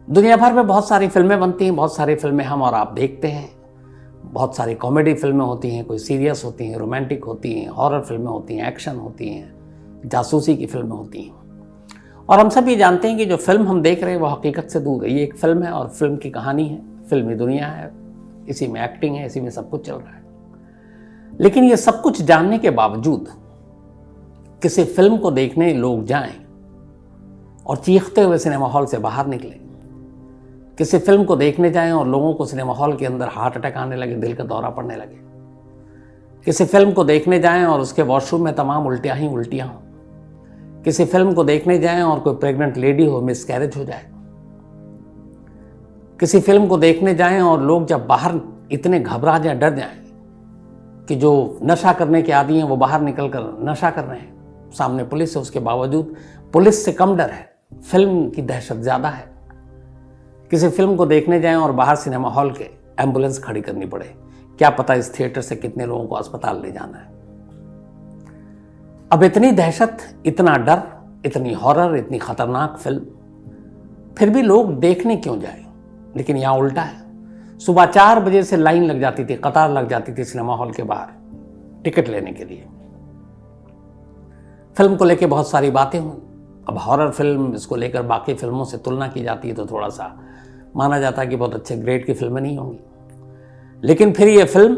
दुनिया भर में बहुत सारी फिल्में बनती हैं, बहुत सारी फिल्में हम और आप देखते हैं। बहुत सारी कॉमेडी फिल्में होती हैं, कोई सीरियस होती हैं, रोमांटिक होती हैं, हॉरर फिल्में होती हैं, एक्शन होती हैं, जासूसी की फिल्में होती हैं। और हम सब ये जानते हैं कि जो फिल्म हम देख रहे हैं वो हकीकत से दूर है। ये एक फिल्म है और फिल्म की कहानी है, फिल्मी दुनिया है, इसी में एक्टिंग है, इसी में सब कुछ चल रहा है। लेकिन ये सब कुछ जानने के बावजूद किसी फिल्म को देखने लोग जाएं और चीखते हुए सिनेमा हॉल से बाहर निकलें, किसी फिल्म को देखने जाएं और लोगों को सिनेमा हॉल के अंदर हार्ट अटैक आने लगे, दिल का दौरा पड़ने लगे, किसी फिल्म को देखने जाएं और उसके वॉशरूम में तमाम उल्टियां ही उल्टियां हों, किसी फिल्म को देखने जाएं और कोई प्रेग्नेंट लेडी हो, मिसकैरेज हो जाए, किसी फिल्म को देखने जाएं और लोग जब बाहर इतने घबरा जाएं, डर जाएं कि जो नशा करने के आदी हैं वो बाहर निकल कर नशा कर रहे हैं, सामने पुलिस है, उसके बावजूद पुलिस से कम डर है, फिल्म की दहशत ज़्यादा है। किसी फिल्म को देखने जाएं और बाहर सिनेमा हॉल के एम्बुलेंस खड़ी करनी पड़े, क्या पता इस थिएटर से कितने लोगों को अस्पताल ले जाना है। अब इतनी दहशत, इतना डर, इतनी हॉरर, इतनी खतरनाक फिल्म, फिर भी लोग देखने क्यों जाए? लेकिन यहाँ उल्टा है। सुबह 4 बजे से लाइन लग जाती थी, कतार लग जाती थी सिनेमा हॉल के बाहर टिकट लेने के लिए। फिल्म को लेकर बहुत सारी बातें हुई। अब हॉरर फिल्म, इसको लेकर बाकी फिल्मों से तुलना की जाती है तो थोड़ा सा माना जाता है कि बहुत अच्छे ग्रेड की फिल्में नहीं होंगी। लेकिन फिर ये फिल्म,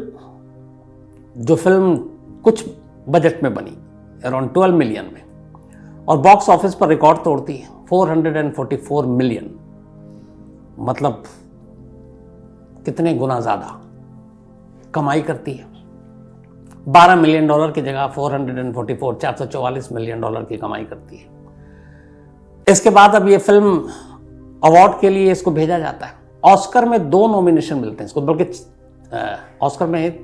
जो फिल्म कुछ बजट में बनी, अराउंड 12 मिलियन में, और बॉक्स ऑफिस पर रिकॉर्ड तोड़ती है 444 मिलियन, मतलब कितने गुना ज़्यादा कमाई करती है। $12 मिलियन की जगह 444 मिलियन डॉलर की कमाई करती है। इसके बाद अब ये फिल्म अवार्ड के लिए इसको भेजा जाता है। ऑस्कर में 2 नॉमिनेशन मिलते हैं इसको, बल्कि ऑस्कर में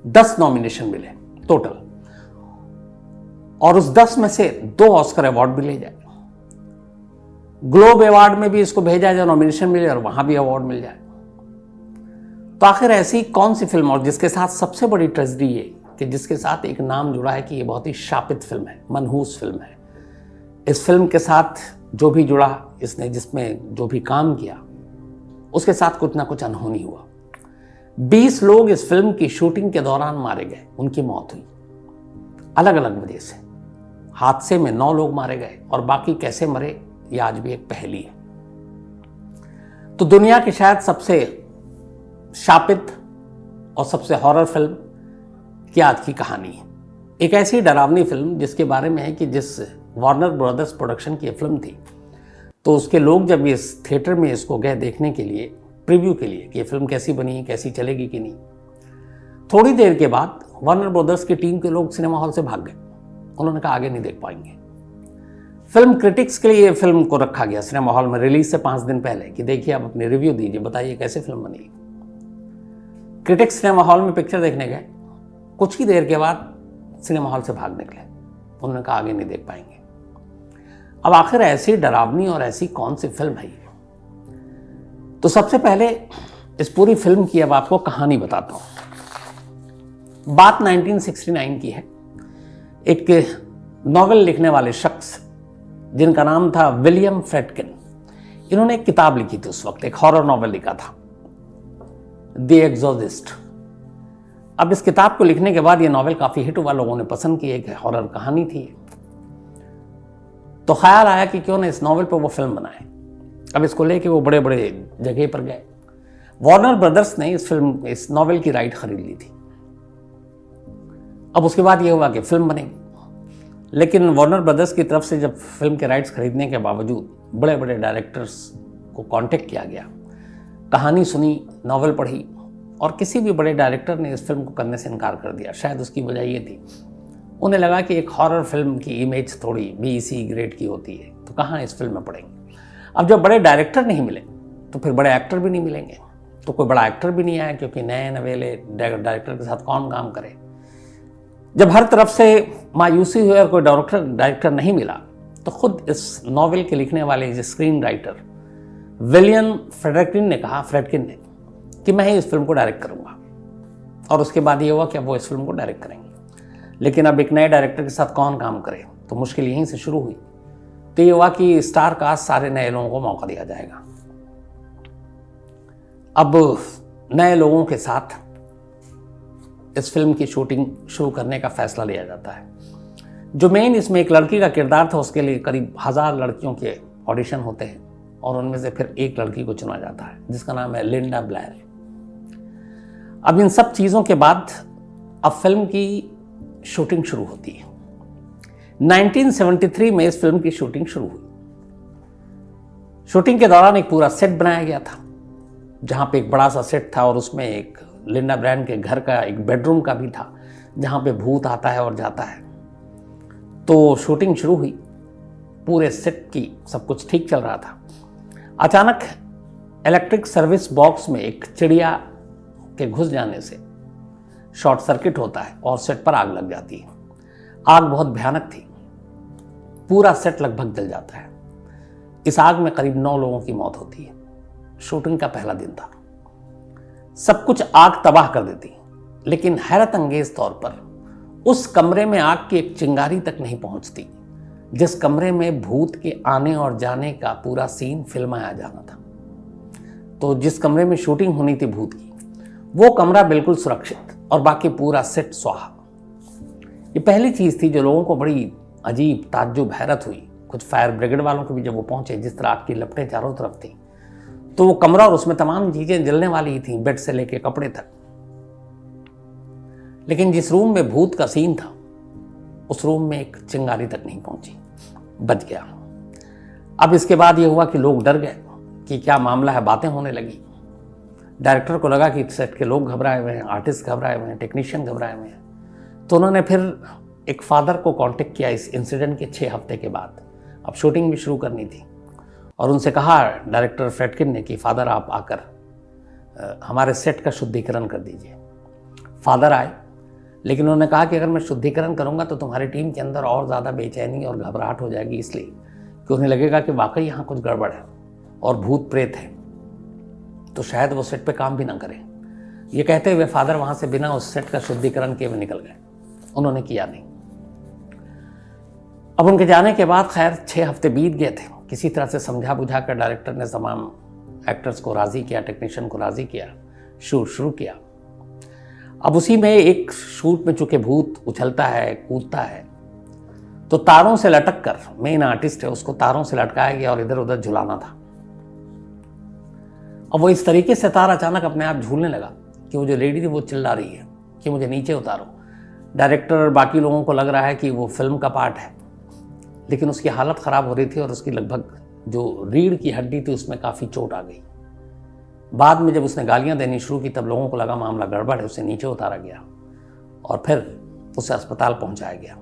10 नॉमिनेशन मिले टोटल, और उस 10 में से 2 ऑस्कर अवार्ड भी ले जाए। ग्लोब अवार्ड में भी इसको भेजा जाए, नॉमिनेशन मिले और वहां भी अवार्ड मिल जाए। तो आखिर ऐसी कौन सी फिल्म, और जिसके साथ सबसे बड़ी ट्रेजेडी ये कि जिसके साथ एक नाम जुड़ा है कि ये बहुत ही शापित फिल्म है, मनहूस फिल्म है। इस फिल्म के साथ जो भी जुड़ा, इसने जिसमें जो भी काम किया, उसके साथ कुछ ना कुछ अनहोनी हुआ। 20 लोग इस फिल्म की शूटिंग के दौरान मारे गए, उनकी मौत हुई अलग अलग वजह से। हादसे में 9 लोग मारे गए और बाकी कैसे मरे ये आज भी एक पहेली है। तो दुनिया की शायद सबसे शापित और सबसे हॉरर फिल्म की आज की कहानी है। एक ऐसी डरावनी फिल्म जिसके बारे में है कि जिस वार्नर ब्रदर्स प्रोडक्शन की फिल्म थी, तो उसके लोग जब इस थिएटर में इसको गए देखने के लिए, प्रीव्यू के लिए कि ये फिल्म कैसी बनी है, कैसी चलेगी कि नहीं, थोड़ी देर के बाद वार्नर ब्रदर्स की टीम के लोग सिनेमा हॉल से भाग गए। उन्होंने कहा आगे नहीं देख पाएंगे। फिल्म क्रिटिक्स के लिए फिल्म को रखा गया सिनेमा हॉल में रिलीज से 5 दिन पहले कि देखिए आप अपनी रिव्यू दीजिए, बताइए कैसे फिल्म बनी। क्रिटिक्स सिनेमा हॉल में पिक्चर देखने गए, कुछ ही देर के बाद सिनेमा हॉल से भाग निकले। उन्होंने कहा आगे नहीं देख पाएंगे। अब आखिर ऐसी डरावनी और ऐसी कौन सी फिल्म है? तो सबसे पहले इस पूरी फिल्म की अब आपको कहानी बताता हूं। बात 1969 की है। एक नॉवेल लिखने वाले शख्स जिनका नाम था विलियम फ्रेडकिन, इन्होंने एक किताब लिखी थी उस वक्त, एक हॉरर नॉवेल लिखा था, द एग्जॉर्सिस्ट। अब इस किताब को लिखने के बाद ये नॉवेल काफ़ी हिट हुआ, लोगों ने पसंद की, एक हॉरर कहानी थी। तो ख्याल आया कि क्यों ना इस नॉवेल पर वो फिल्म बनाए। अब इसको लेके वो बड़े बड़े जगह पर गए। वार्नर ब्रदर्स ने इस नॉवेल की राइट खरीद ली थी। अब उसके बाद ये हुआ कि फिल्म बनेगी, लेकिन वार्नर ब्रदर्स की तरफ से जब फिल्म के राइट्स खरीदने के बावजूद बड़े बड़े डायरेक्टर्स को कांटेक्ट किया गया, कहानी सुनी, नॉवेल पढ़ी, और किसी भी बड़े डायरेक्टर ने इस फिल्म को करने से इनकार कर दिया। शायद उसकी वजह ये थी, उन्हें लगा कि एक हॉरर फिल्म की इमेज थोड़ी BC ग्रेड की होती है, तो कहाँ इस फिल्म में पड़ेंगे। अब जब बड़े डायरेक्टर नहीं मिले तो फिर बड़े एक्टर भी नहीं मिलेंगे, तो कोई बड़ा एक्टर भी नहीं आया, क्योंकि नए नवेले डायरेक्टर के साथ कौन काम करे। जब हर तरफ से मायूसी हुई और कोई डायरेक्टर नहीं मिला, तो खुद इस नॉवेल के लिखने वाले जो स्क्रीन राइटर विलियम फ्रेडकिन ने कहा कि मैं ही इस फिल्म को डायरेक्ट करूंगा। और उसके बाद ये हुआ कि अब वो इस फिल्म को डायरेक्ट करेंगे। लेकिन अब एक नए डायरेक्टर के साथ कौन काम करे, तो मुश्किल यहीं से शुरू हुई। तो ये हुआ कि स्टार कास्ट सारे नए लोगों को मौका दिया जाएगा। अब नए लोगों के साथ इस फिल्म की शूटिंग शुरू करने का फैसला लिया जाता है। जो मेन इसमें एक लड़की का किरदार था, उसके लिए करीब 1000 लड़कियों के ऑडिशन होते हैं और उनमें से फिर एक लड़की को चुना जाता है जिसका नाम है लिंडा ब्लेयर। अब इन सब चीज़ों के बाद अब फिल्म की शूटिंग शुरू होती है। 1973 में इस फिल्म की शूटिंग शुरू हुई। शूटिंग के दौरान एक पूरा सेट बनाया गया था, जहाँ पे एक बड़ा सा सेट था और उसमें एक लिंडा ब्लेयर के घर का एक बेडरूम का भी था, जहाँ पे भूत आता है और जाता है। तो शूटिंग शुरू हुई, पूरे सेट की सब कुछ ठीक चल रहा था। अचानक इलेक्ट्रिक सर्विस बॉक्स में एक चिड़िया के घुस जाने से शॉर्ट सर्किट होता है और सेट पर आग लग जाती है। आग बहुत भयानक थी, पूरा सेट लगभग जल जाता है। इस आग में करीब 9 लोगों की मौत होती है। शूटिंग का पहला दिन था, सब कुछ आग तबाह कर देती, लेकिन हैरत अंगेज तौर पर उस कमरे में आग की एक चिंगारी तक नहीं पहुंचती जिस कमरे में भूत के आने और जाने का पूरा सीन फिल्माया जाना था। तो जिस कमरे में शूटिंग होनी थी भूत की, वो कमरा बिल्कुल सुरक्षित और बाकी पूरा सेट स्वाहा। ये पहली चीज़ थी जो लोगों को बड़ी अजीब ताज्जुब हैरत हुई। कुछ फायर ब्रिगेड वालों को भी जब वो पहुंचे, जिस तरह आग की लपटें चारों तरफ थी, तो वो कमरा और उसमें तमाम चीज़ें जलने वाली थी, बेड से लेके कपड़े तक। लेकिन जिस रूम में भूत का सीन था, उस रूम में एक चिंगारी तक नहीं पहुंची, बच गया। अब इसके बाद ये हुआ कि लोग डर गए कि क्या मामला है, बातें होने लगी। डायरेक्टर को लगा कि सेट के लोग घबराए हुए हैं, आर्टिस्ट घबराए हुए हैं, टेक्नीशियन घबराए हुए हैं। तो उन्होंने फिर एक फादर को कांटेक्ट किया इस इंसिडेंट के 6 हफ्ते के बाद। अब शूटिंग भी शुरू करनी थी और उनसे कहा डायरेक्टर फ्रेडकिन ने कि फादर आप आकर हमारे सेट का शुद्धिकरण कर दीजिए। फादर आए, लेकिन उन्होंने कहा कि अगर मैं शुद्धिकरण करूंगा तो तुम्हारी टीम के अंदर और ज़्यादा बेचैनी और घबराहट हो जाएगी, इसलिए कि उन्हें लगेगा कि वाकई यहाँ कुछ गड़बड़ है और भूत प्रेत है, तो शायद वो सेट पे काम भी ना करें। ये कहते हुए फादर वहाँ से बिना उस सेट का शुद्धिकरण किए हुए निकल गए। उन्होंने किया नहीं। अब उनके जाने के बाद खैर 6 हफ्ते बीत गए थे। किसी तरह से समझा बुझा कर डायरेक्टर ने तमाम एक्टर्स को राज़ी किया, टेक्नीशियन को राज़ी किया, शूट शुरू किया। अब उसी में एक शूट में चूंकि भूत उछलता है, कूदता है, तो तारों से लटक कर, मेन आर्टिस्ट है उसको तारों से लटकाया गया और इधर उधर झुलाना था। अब वो इस तरीके से तार अचानक अपने आप झूलने लगा कि वो जो लेडी थी वो चिल्ला रही है कि मुझे नीचे उतारो। डायरेक्टर और बाकी लोगों को लग रहा है कि वो फिल्म का पार्ट है, लेकिन उसकी हालत ख़राब हो रही थी और उसकी लगभग जो रीढ़ की हड्डी थी उसमें काफ़ी चोट आ गई। बाद में जब उसने गालियां देनी शुरू की तब लोगों को लगा मामला गड़बड़ है, उसे नीचे उतारा गया और फिर उसे अस्पताल पहुंचाया गया।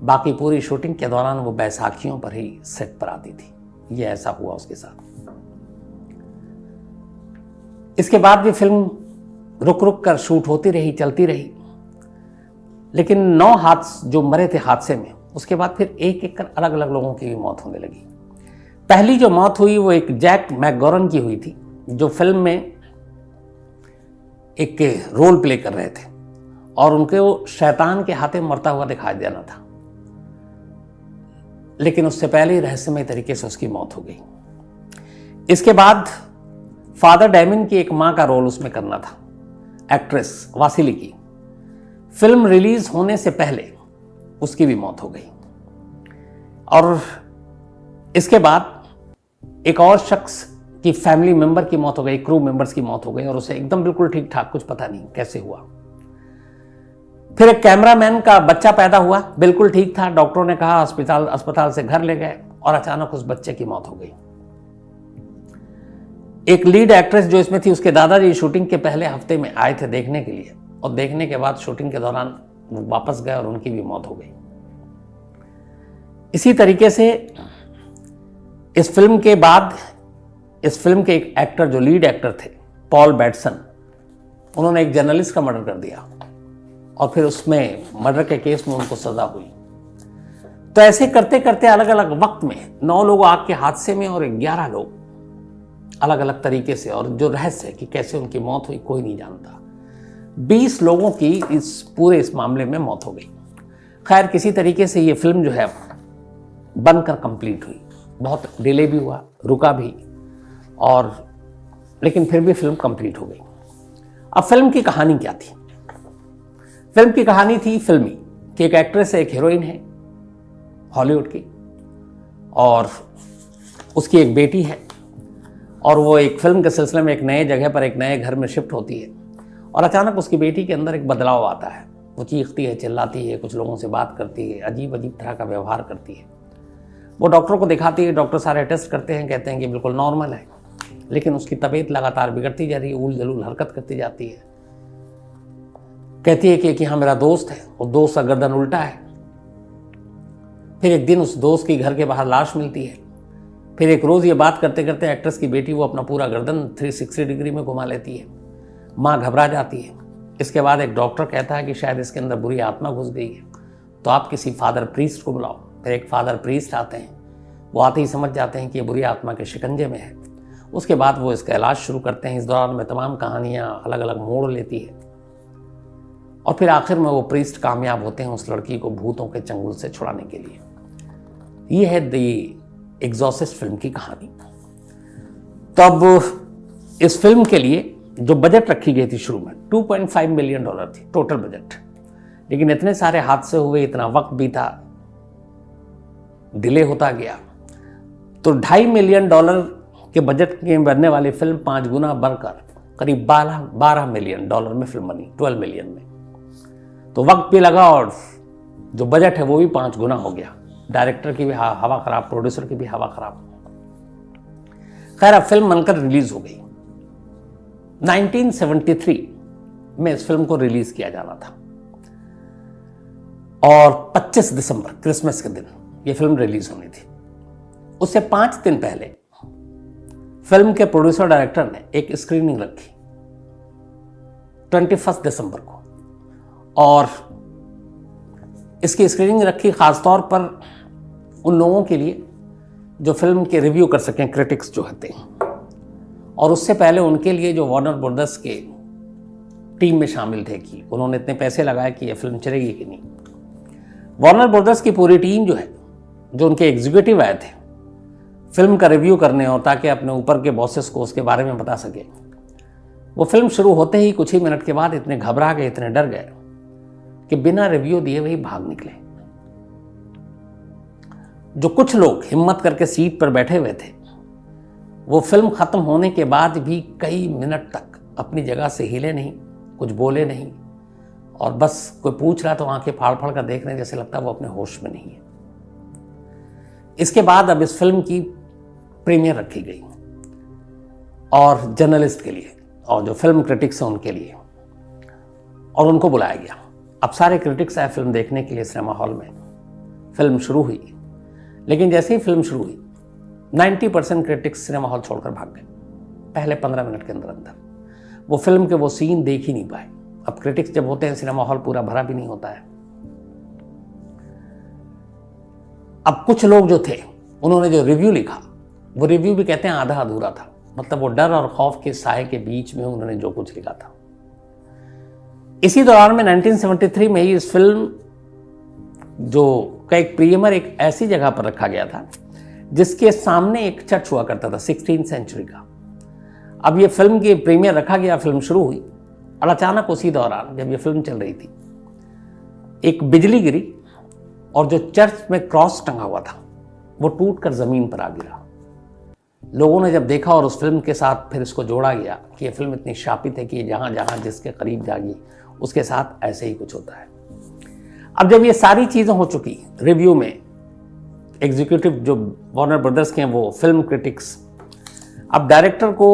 बाकी पूरी शूटिंग के दौरान वो बैसाखियों पर ही सेट पर आती थी। ये ऐसा हुआ उसके साथ। इसके बाद भी फिल्म रुक रुक कर शूट होती रही, चलती रही, लेकिन 9 हादसे जो मरे थे हादसे में, उसके बाद फिर एक एक कर अलग अलग लोगों की भी मौत होने लगी। पहली जो मौत हुई वो एक जैक मैकगॉरन की हुई थी, जो फिल्म में एक रोल प्ले कर रहे थे और उनके वो शैतान के हाथे मरता हुआ दिखाई देना था, लेकिन उससे पहले ही रहस्यमय तरीके से उसकी मौत हो गई। इसके बाद फादर डैमिन की एक मां का रोल उसमें करना था, एक्ट्रेस वासिली की। फिल्म रिलीज होने से पहले उसकी भी मौत हो गई। और इसके बाद एक और शख्स की फैमिली मेंबर की मौत हो गई, क्रू मेंबर्स की मौत हो गई, और उसे एकदम बिल्कुल ठीक ठाक, कुछ पता नहीं कैसे हुआ। फिर एक कैमरामैन का बच्चा पैदा हुआ, बिल्कुल ठीक था, डॉक्टरों ने कहा अस्पताल से घर ले गए और अचानक उस बच्चे की मौत हो गई। एक लीड एक्ट्रेस जो इसमें थी, उसके दादाजी शूटिंग के पहले हफ्ते में आए थे देखने के लिए, और देखने के बाद शूटिंग के दौरान वो वापस गए और उनकी भी मौत हो गई। इसी तरीके से इस फिल्म के बाद इस फिल्म के एक एक्टर जो लीड एक्टर थे, पॉल बैटसन, उन्होंने एक जर्नलिस्ट का मर्डर कर दिया और फिर उसमें मर्डर के केस में उनको सजा हुई। तो ऐसे करते करते अलग अलग वक्त में 9 लोग आग के हादसे में और 11 लोग अलग अलग तरीके से, और जो रहस्य है कि कैसे उनकी मौत हुई कोई नहीं जानता। 20 लोगों की इस मामले में मौत हो गई। खैर किसी तरीके से ये फिल्म जो है बनकर कंप्लीट हुई। बहुत डिले भी हुआ, रुका भी, और लेकिन फिर भी फिल्म कंप्लीट हो गई। अब फिल्म की कहानी क्या थी? फिल्म की कहानी थी फिल्मी कि एक एक्ट्रेस है, एक हीरोइन है हॉलीवुड की, और उसकी एक बेटी है, और वो एक फिल्म के सिलसिले में एक नए जगह पर एक नए घर में शिफ्ट होती है, और अचानक उसकी बेटी के अंदर एक बदलाव आता है। वो चीखती है, चिल्लाती है, कुछ लोगों से बात करती है, अजीब अजीब तरह का व्यवहार करती है। वो डॉक्टर को दिखाती है, डॉक्टर सारे टेस्ट करते हैं, कहते हैं कि बिल्कुल नॉर्मल है, लेकिन उसकी तबीयत लगातार बिगड़ती जा रही है, उल जलूल हरकत करती जाती है। कहती है कि हाँ मेरा दोस्त है, वो दोस्त का गर्दन उल्टा है। फिर एक दिन उस दोस्त की घर के बाहर लाश मिलती है। फिर एक रोज़ ये बात करते करते एक्ट्रेस की बेटी वो अपना पूरा गर्दन 360 डिग्री में घुमा लेती है। माँ घबरा जाती है। इसके बाद एक डॉक्टर कहता है कि शायद इसके अंदर बुरी आत्मा घुस गई है, तो आप किसी फादर प्रीस्ट को बुलाओ। फिर एक फादर प्रीस्ट आते हैं। वो आते ही समझ जाते हैं कि ये बुरी आत्मा के शिकंजे में है। उसके बाद वो इसका इलाज शुरू करते हैं। इस दौरान में तमाम कहानियाँ अलग अलग मोड़ लेती है, और फिर आखिर में वो प्रीस्ट कामयाब होते हैं उस लड़की को भूतों के चंगुल से छुड़ाने के लिए। ये है द एग्जॉर्सिस्ट फिल्म की कहानी। तो अब इस फिल्म के लिए जो बजट रखी गई थी शुरू में 2.5 मिलियन डॉलर थी टोटल बजट, लेकिन इतने सारे हादसे हुए, इतना वक्त बीता, डिले होता गया, तो 2.5 मिलियन डॉलर के बजट में बनने वाली फिल्म 5 गुना बढ़कर करीब 12 मिलियन डॉलर में फिल्म बनी, 12 मिलियन में। तो वक्त भी लगा और जो बजट है वो भी 5 गुना हो गया। डायरेक्टर की भी हवा खराब, प्रोड्यूसर की भी हवा खराब। खैर अब फिल्म बनकर रिलीज हो गई। 1973 में इस फिल्म को रिलीज किया जाना था, और 25 दिसंबर क्रिसमस के दिन ये फिल्म रिलीज होनी थी। उससे 5 दिन पहले फिल्म के प्रोड्यूसर डायरेक्टर ने एक स्क्रीनिंग रखी 21 दिसंबर को, और इसकी स्क्रीनिंग रखी खासतौर पर उन लोगों के लिए जो फिल्म के रिव्यू कर सकें, क्रिटिक्स जो होते हैं, और उससे पहले उनके लिए जो वार्नर ब्रदर्स के टीम में शामिल थे कि उन्होंने इतने पैसे लगाए कि ये फिल्म चलेगी कि नहीं। वार्नर ब्रदर्स की पूरी टीम जो है, जो उनके एग्जीक्यूटिव आए थे फिल्म का रिव्यू करने, और ताकि अपने ऊपर के बॉसेस को उसके बारे में बता सके, वो फिल्म शुरू होते ही कुछ ही मिनट के बाद इतने घबरा गए, इतने डर गए कि बिना रिव्यू दिए वही भाग निकले। जो कुछ लोग हिम्मत करके सीट पर बैठे हुए थे, वो फिल्म खत्म होने के बाद भी कई मिनट तक अपनी जगह से हिले नहीं, कुछ बोले नहीं, और बस कोई पूछ रहा तो आंखें फाड़ फाड़ कर देख रहे हैं, जैसे लगता है वो अपने होश में नहीं है। इसके बाद अब इस फिल्म की प्रीमियर रखी गई, और जर्नलिस्ट के लिए और जो फिल्म क्रिटिक्स हैं उनके लिए, और उनको बुलाया गया। अब सारे क्रिटिक्स आए फिल्म देखने के लिए सिनेमा हॉल में। फिल्म शुरू हुई, लेकिन जैसे ही फिल्म शुरू हुई 90% क्रिटिक्स सिनेमा हॉल छोड़कर भाग गए पहले 15 मिनट के अंदर अंदर। वो फिल्म के वो सीन देख ही नहीं पाए। अब क्रिटिक्स जब होते हैं, सिनेमा हॉल पूरा भरा भी नहीं होता है। अब कुछ लोग जो थे उन्होंने जो रिव्यू लिखा, वो रिव्यू भी कहते हैं आधा अधूरा था। मतलब वो डर और खौफ के साए के बीच में उन्होंने जो कुछ लिखा था। इसी दौरान में 1973 में ही इस फिल्म जो का एक प्रीमियर एक ऐसी जगह पर रखा गया था जिसके सामने एक चर्च हुआ करता था 16वीं सेंचुरी का। अब ये फिल्म की प्रीमियर रखा गया, फिल्म शुरू हुई, और अचानक उसी दौरान जब ये फिल्म चल रही थी एक बिजली गिरी, और जो चर्च में क्रॉस टंगा हुआ था वो टूटकर जमीन पर आ गिरा। लोगों ने जब देखा और उस फिल्म के साथ फिर इसको जोड़ा गया कि ये फिल्म इतनी शापित है कि जहां जहां जिसके करीब जागी उसके साथ ऐसे ही कुछ होता है। अब जब ये सारी चीजें हो चुकी, रिव्यू में एग्जीक्यूटिव जो वार्नर ब्रदर्स के हैं वो फिल्म क्रिटिक्स, अब डायरेक्टर को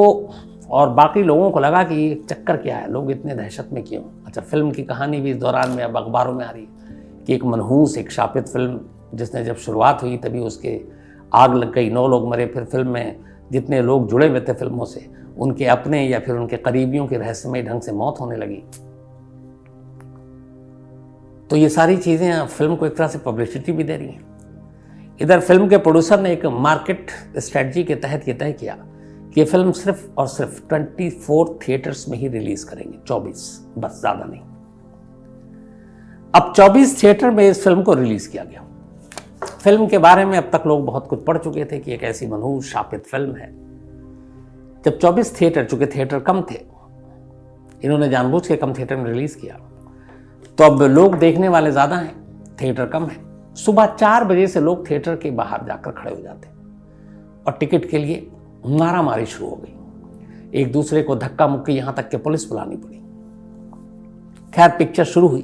और बाकी लोगों को लगा कि ये चक्कर क्या है, लोग इतने दहशत में क्यों। अच्छा, फिल्म की कहानी भी इस दौरान में अब अखबारों में आ रही कि एक मनहूस, एक शापित फिल्म जिसने जब शुरुआत हुई तभी उसके आग लग गई, 9 लोग मरे। फिर फिल्म में जितने लोग जुड़े हुए थे फिल्मों से, उनके अपने या फिर उनके करीबियों की रहस्यमय ढंग से मौत होने लगी। तो ये सारी चीज़ें फिल्म को एक तरह से पब्लिसिटी भी दे रही हैं। इधर फिल्म के प्रोड्यूसर ने एक मार्केट स्ट्रेटजी के तहत ये तय किया कि ये फिल्म सिर्फ और सिर्फ 24 थिएटर्स में ही रिलीज करेंगे, 24 बस, ज़्यादा नहीं। अब 24 थिएटर में इस फिल्म को रिलीज किया गया। फिल्म के बारे में अब तक लोग बहुत कुछ पढ़ चुके थे कि एक ऐसी मनहूस शापित फिल्म है जब 24 थिएटर, चूंकि थिएटर कम थे, इन्होंने जानबूझ के कम थिएटर में रिलीज किया, तो अब लोग देखने वाले ज्यादा हैं, थिएटर कम है। सुबह 4 बजे से लोग थिएटर के बाहर जाकर खड़े हो जाते और टिकट के लिए मारामारी शुरू हो गई, एक दूसरे को धक्का मुक्की, यहां तक कि पुलिस बुलानी पड़ी। खैर पिक्चर शुरू हुई।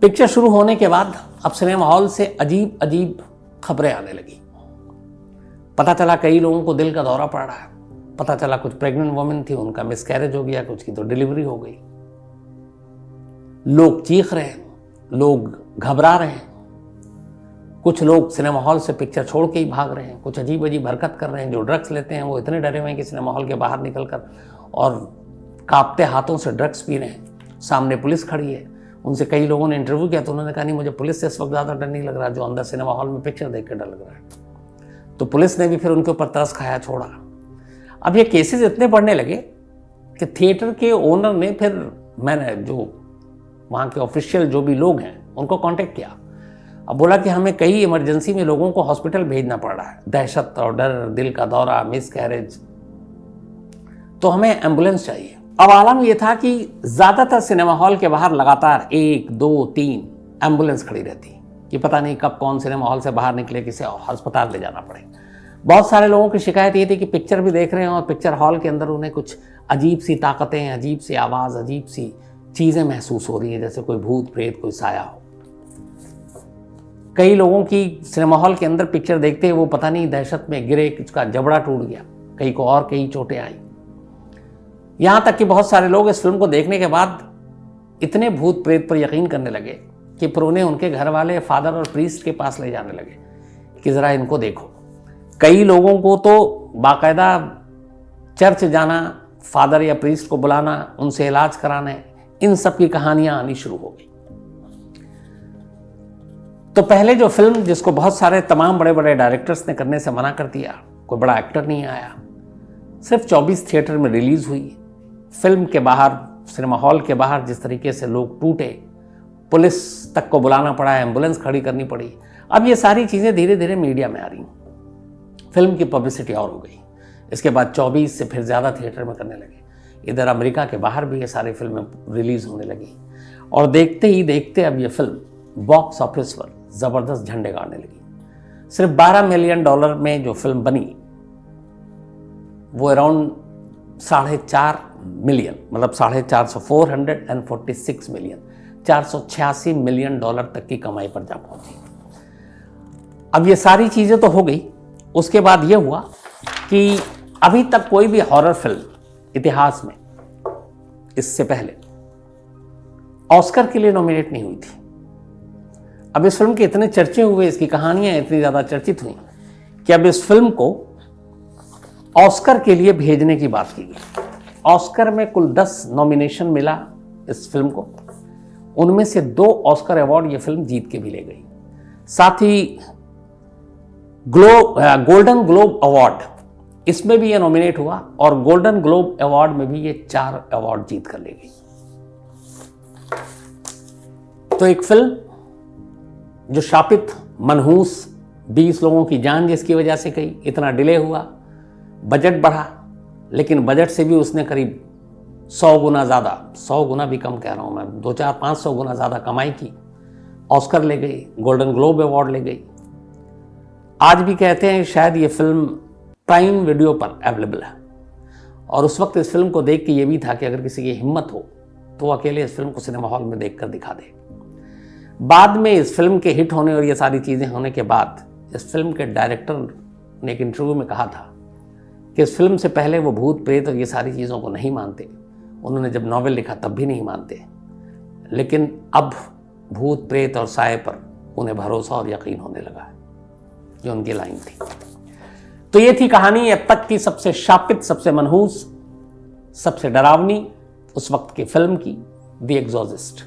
पिक्चर शुरू होने के बाद अब सिनेमा हॉल से अजीब अजीब खबरें आने लगी। पता चला कई लोगों को दिल का दौरा पड़ रहा है, पता चला कुछ प्रेग्नेंट वुमेन थी, उनका मिसकैरेज हो गया, कुछ की तो डिलीवरी हो गई। लोग चीख रहे हैं, लोग घबरा रहे हैं, कुछ लोग सिनेमा हॉल से पिक्चर छोड़ के ही भाग रहे हैं, कुछ अजीब अजीब हरकत कर रहे हैं। जो ड्रग्स लेते हैं वो इतने डरे हुए हैं कि सिनेमा हॉल के बाहर निकलकर और कांपते हाथों से ड्रग्स पी रहे हैं। सामने पुलिस खड़ी है, उनसे कई लोगों ने इंटरव्यू किया तो उन्होंने कहा नहीं, मुझे पुलिस से इस वक्त ज़्यादा डर नहीं लग रहा, जो अंदर सिनेमा हॉल में पिक्चर देख कर डर लग रहा है। तो पुलिस ने भी फिर उनके ऊपर तरस खाया, छोड़ा। अब ये केसेस इतने बढ़ने लगे कि थिएटर के ओनर ने फिर, मैंने जो वहाँ के ऑफिशियल जो भी लोग हैं उनको कांटेक्ट किया। अब बोला कि हमें कई इमरजेंसी में लोगों को हॉस्पिटल भेजना पड़ रहा है, दहशत और डर, दिल का दौरा, मिसकैरेज, तो हमें एम्बुलेंस चाहिए। अब आलम यह था कि ज़्यादातर सिनेमा हॉल के बाहर लगातार 1, 2, 3 एम्बुलेंस खड़ी रहती कि पता नहीं कब कौन सिनेमा हॉल से बाहर निकले, किसे अस्पताल ले जाना पड़े। बहुत सारे लोगों की शिकायत ये थी कि पिक्चर भी देख रहे हैं और पिक्चर हॉल के अंदर उन्हें कुछ अजीब सी ताकतें, अजीब सी आवाज़, अजीब सी चीज़ें महसूस हो रही हैं, जैसे कोई भूत प्रेत, कोई साया हो। कई लोगों की सिनेमा हॉल के अंदर पिक्चर देखते हुए वो पता नहीं दहशत में गिरे, उसका जबड़ा टूट गया, कई को और कई चोटें आई। यहाँ तक कि बहुत सारे लोग इस फिल्म को देखने के बाद इतने भूत प्रेत पर यकीन करने लगे कि फिर उन्हें उनके घर वाले फादर और प्रीस्ट के पास ले जाने लगे कि ज़रा इनको देखो। कई लोगों को तो बाकायदा चर्च जाना, फादर या प्रीस्ट को बुलाना, उनसे इलाज कराना, इन सब की कहानियां आनी शुरू हो गई। तो पहले जो फिल्म, जिसको बहुत सारे तमाम बड़े बड़े डायरेक्टर्स ने करने से मना कर दिया, कोई बड़ा एक्टर नहीं आया, सिर्फ 24 थिएटर में रिलीज हुई। फिल्म के बाहर, सिनेमा हॉल के बाहर जिस तरीके से लोग टूटे, पुलिस तक को बुलाना पड़ा, एम्बुलेंस खड़ी करनी पड़ी। अब ये सारी चीज़ें धीरे धीरे मीडिया में आ रही, फिल्म की पब्लिसिटी और हो गई। इसके बाद 24 से फिर ज़्यादा थिएटर में करने लगे। इधर अमेरिका के बाहर भी ये सारी फिल्में रिलीज होने लगी और देखते ही देखते अब ये फिल्म बॉक्स ऑफिस पर ज़बरदस्त झंडे गाड़ने लगी। सिर्फ $12 मिलियन में जो फिल्म बनी वो अराउंड 4.5 मिलियन, मतलब 446 मिलियन, $486 मिलियन तक की कमाई पर जा पहुंची। अब ये सारी चीज़ें तो हो गई। उसके बाद ये हुआ कि अभी तक कोई भी हॉरर फिल्म इतिहास में इससे पहले ऑस्कर के लिए नॉमिनेट नहीं हुई थी। अब इस फिल्म के इतने चर्चे हुए, इसकी कहानियां इतनी ज़्यादा चर्चित हुई कि अब इस फिल्म को ऑस्कर के लिए भेजने की बात की गई। ऑस्कर में कुल 10 नॉमिनेशन मिला इस फिल्म को, उनमें से 2 ऑस्कर अवार्ड ये फिल्म जीत के भी ले गई। साथ ही गोल्डन ग्लोब अवार्ड, इसमें भी ये नॉमिनेट हुआ और गोल्डन ग्लोब अवार्ड में भी ये 4 अवार्ड जीत कर ले गई। तो एक फिल्म जो शापित, मनहूस, 20 लोगों की जान जिसकी वजह से गई, इतना डिले हुआ, बजट बढ़ा, लेकिन बजट से भी उसने करीब 100 गुना ज़्यादा, 100 गुना भी कम कह रहा हूँ मैं, 200-500 गुना ज़्यादा कमाई की, ऑस्कर ले गई, गोल्डन ग्लोब अवार्ड ले गई। आज भी कहते हैं शायद ये फिल्म प्राइम वीडियो पर अवेलेबल है और उस वक्त इस फिल्म को देख के ये भी था कि अगर किसी की हिम्मत हो तो अकेले इस फिल्म को सिनेमा हॉल में देखकर दिखा दे। बाद में इस फिल्म के हिट होने और ये सारी चीज़ें होने के बाद इस फिल्म के डायरेक्टर ने एक इंटरव्यू में कहा था कि इस फिल्म से पहले वो भूत प्रेत और ये सारी चीज़ों को नहीं मानते। उन्होंने जब नॉवेल लिखा तब भी नहीं मानते, लेकिन अब भूत प्रेत और साए पर उन्हें भरोसा और यकीन होने लगा है। ये उनकी लाइन थी। तो ये थी कहानी अब तक की सबसे शापित, सबसे मनहूस, सबसे डरावनी उस वक्त की फिल्म की, द एग्जॉर्सिस्ट।